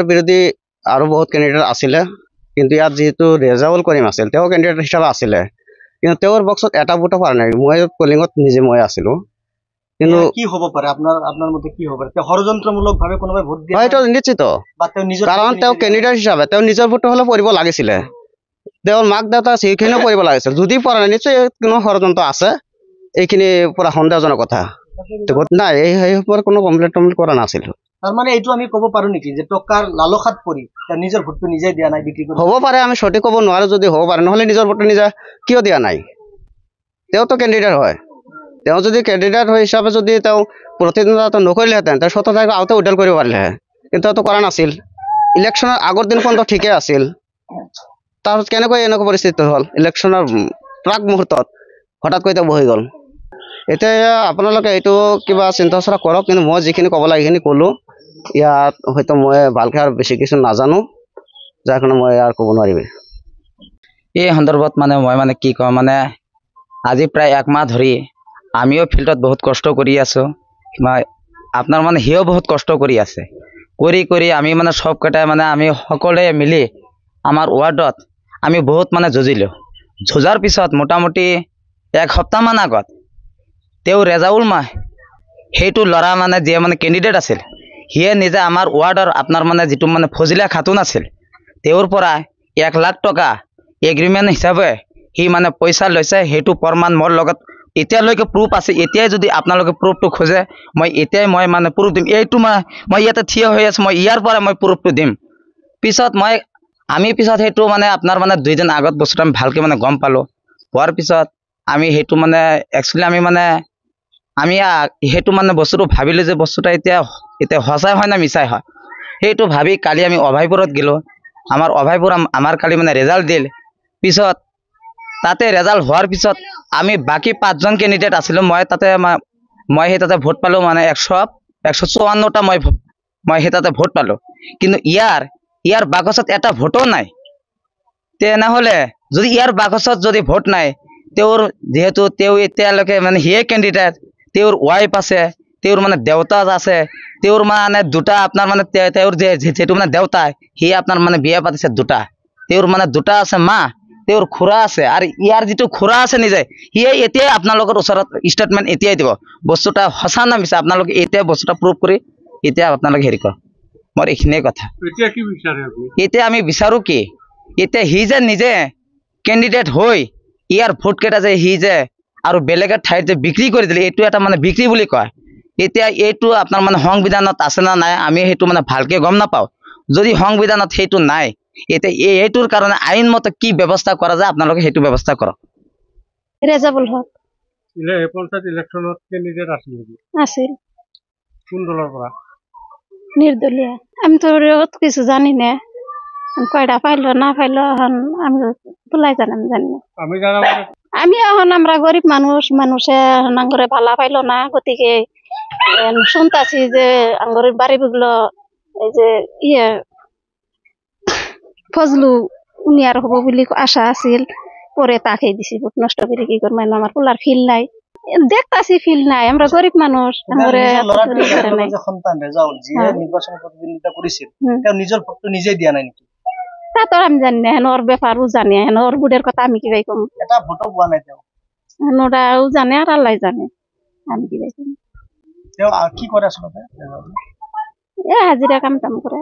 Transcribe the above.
বিৰোধী আৰু বহুত কেণ্ডিডেট আছিলে, কিন্তু ইয়াত যিহেতু ৰেজাউল কৰিম আছিল, তেওঁ কেণ্ডিডেট হিচাপে আছিলে, কিন্তু তেওঁৰ বক্সত এটা ভোটো পৰা নাই। মই পলিঙত নিজে মই আছিলো। কিন্তু কি হ'ব পাৰে আপোনাৰ মতে কি হ'ব পাৰে? তেওঁ ষড়যন্ত্ৰমূলকভাৱে কোনোবাই ভোট দিয়ে হয়তো নিশ্চিত, কাৰণ তেওঁ কেণ্ডিডেট হিচাপে তেওঁ নিজৰ ভোটটো হ'লে পৰিব লাগিছিলে। তেওঁৰ মাক দেউতা সেইখিনিও পৰিব লাগিছিল। যদি পৰা নাই, নিশ্চয় কোনো ষড়যন্ত্ৰ আছে। এইখিনি পুৰা সন্দেহজনক কথা। নাই, এই ওপৰত কোনো কমপ্লেইন কৰা নাছিল। তাৰমানে এইটো আমি ক'ব পাৰো নেকি যে টকাৰ লালসাত পৰি তেওঁ নিজৰ ভোটটো নিজে দিয়া নাই, বিক্ৰী কৰি? হ'ব পাৰে, আমি সঠিক ক'ব নোৱাৰো। যদি হ'ব পাৰে, নহ'লে নিজৰ ভোটটো নিজে কিয় দিয়া নাই? তেওঁতো কেণ্ডিডেট হয়। তেওঁ যদি কেণ্ডিডেট হিচাপে যদি তেওঁ প্ৰতিদ্বন্দ্বিতা নকৰিলেহেঁতেন, তেওঁ 17 তাৰিখে আগতে উইড্ৰল কৰিব পাৰিলেহে, কিন্তু তেওঁতো কৰা নাছিল। ইলেকশ্যনৰ আগৰ দিনখনতো ঠিকেই আছিল, তাৰপিছত কেনেকৈ এনেকুৱা পৰিস্থিতি হ'ল? ইলেকশ্যনৰ প্ৰাক মুহূৰ্তত হঠাৎকৈ তেওঁ বহি গ'ল। এতিয়া আপোনালোকে এইটো কিবা চিন্তা চৰ্চা কৰক, কিন্তু মই যিখিনি ক'ব লাগে সেইখিনি ক'লোঁ। ইয়াত হয়তো মই ভালকৈ আৰু বেছি কিছু নাজানো, যাৰ কাৰণে মই আৰু ক'ব নোৱাৰিম। এই সন্দৰ্ভত মই কি কওঁ, আজি প্ৰায় 1 মাহ ধৰি আমিও ফিল্ডত বহুত কষ্ট কৰি আছোঁ। আপোনাৰ সিও বহুত কষ্ট কৰি আছে। কৰি আমি সবকেইটাই আমি সকলোৱে মিলি আমাৰ ৱাৰ্ডত আমি বহুত যুঁজিলোঁ। যুঁজাৰ পিছত মোটামুটি 1 সপ্তাহমান আগত তেওঁ ৰেজাউল সেইটো ল'ৰা যিয়ে কেণ্ডিডেট আছিল, সিয়ে নিজে আমাৰ ৱাৰ্ডৰ আপোনাৰ যিটো ফজিলা খাতুন আছিল, তেওঁৰ পৰা 1 লাখ টকা এগ্ৰিমেণ্ট হিচাপে সি পইচা লৈছে। সেইটো প্ৰমাণ মোৰ লগত এতিয়ালৈকে প্ৰুফ আছে। এতিয়াই যদি আপোনালোকে প্ৰুফটো খোজে, মই এতিয়াই প্ৰুফ দিম। এইটো মই ইয়াতে থিয় হৈ আছোঁ, মই ইয়াৰ পৰা মই প্ৰুফটো দিম। পিছত আমি সেইটো আপোনাৰ 2 দিন আগত বস্তুটো আমি ভালকৈ গম পালোঁ। হোৱাৰ পিছত আমি সেইটো একচুৱেলি আমি সেইটো বস্তুটো ভাবিলোঁ যে বস্তুটো এতিয়া সঁচাই হয় না মিছাই হয়। সেইটো ভাবি কালি আমি অভয়পুৰত গ'লোঁ। আমাৰ অভয়পুৰ আমাৰ কালি ৰেজাল্ট দিল। পিছত তাতে ৰেজাল্ট হোৱাৰ পিছত আমি বাকী 5জন কেণ্ডিডেট আছিলোঁ। মই সেই তাতে ভোট পালোঁ 154টা মই সেই তাতে ভোট পালোঁ। কিন্তু ইয়াৰ বাকচত এটা ভোটো নাই। তেনেহ'লে যদি ইয়াৰ বাকচত যদি ভোট নাই, তেওঁৰ যিহেতু তেওঁ এতিয়ালৈকে সিয়ে কেণ্ডিডেট, তেওঁৰ ৱাইফ আছে, তেওঁৰ দেউতা আছে, তেওঁৰ দুটা আপোনাৰ তেওঁৰ যিটো দেউতাই সি আপোনাৰ বিয়া পাতিছে 2টা। তেওঁৰ 2টা আছে মা, তেওঁৰ খুৰা আছে, আৰু ইয়াৰ যিটো খুৰা আছে নিজে, সিয়ে এতিয়াই আপোনালোকৰ ওচৰত ষ্টেটমেণ্ট এতিয়াই দিব। বস্তুটা সঁচা না মিছা আপোনালোকে এতিয়া বস্তুটা প্ৰুভ কৰি এতিয়া আপোনালোকে হেৰি কৰক। মোৰ এইখিনিয়ে কথা। এতিয়া আমি বিচাৰোঁ কি, এতিয়া সি যে নিজে কেণ্ডিডেট হৈ ইয়াৰ ভোটকেইটা যে সি যে আৰু বেলেগৰ ঠাইত যে বিক্ৰী কৰি দিলে, এইটো এটা বিক্ৰী বুলি কয়। এতিয়া এইটো আপোনাৰ সংবিধানত আছে না নাই, আমি সেইটো ভালকৈ গম নাপাওঁ। যদি সংবিধানত সেইটো নাই, এতিয়া এইটোৰ কাৰণে আইনমতে কি ব্যৱস্থা কৰা যায় আপোনালোকে সেইটো ব্যৱস্থা কৰক। ৰেজাউল হক পঞ্চায়ত ইলেকশ্যনত কেণ্ডিডেট আছিল নেকি? আছিল। কোন দলৰ পৰা? নির্দলীয়। আমি তো কিছু জানি না, কয়টা পাইলো না পাইলো এখন আমি তুলাই জানাম জানি না। আমি এখন আমরা গরিব মানুষে আঙ্গরে ভালা পাইলো না, গতিকে শুনতাছি যে আঙ্গরের বাড়ি বুগলো এই যে ফজলু উনি আর হবো বলে আশা আছিল, পরে তাকে দিছি ভোট নষ্ট করে কি করবো। আমার পোলার ফিল নাই, দেখতাছি ফিল নাই, আমরা গরিব মানুষ। সন্তান রেজাউল যিয়ে নির্বাচন প্রতিদ্বন্দ্বিতা করেছিল, তেওঁ নিজৰ ভোটটো নিজে দিয়া নাই নেকি? তা তো আমি জানি না, হেন ওর ব্যাপারও জানি, হেন ওর বুড়ের কথা আমি কিভাবে কম। এটা ভোটও পোৱা নাই তেওঁ। ওরাও জানে আর আল্লাহ জানে, আমি কিভাবে কম। তেওঁ কি করে আসলে? হাজিরা কাম টাম করে।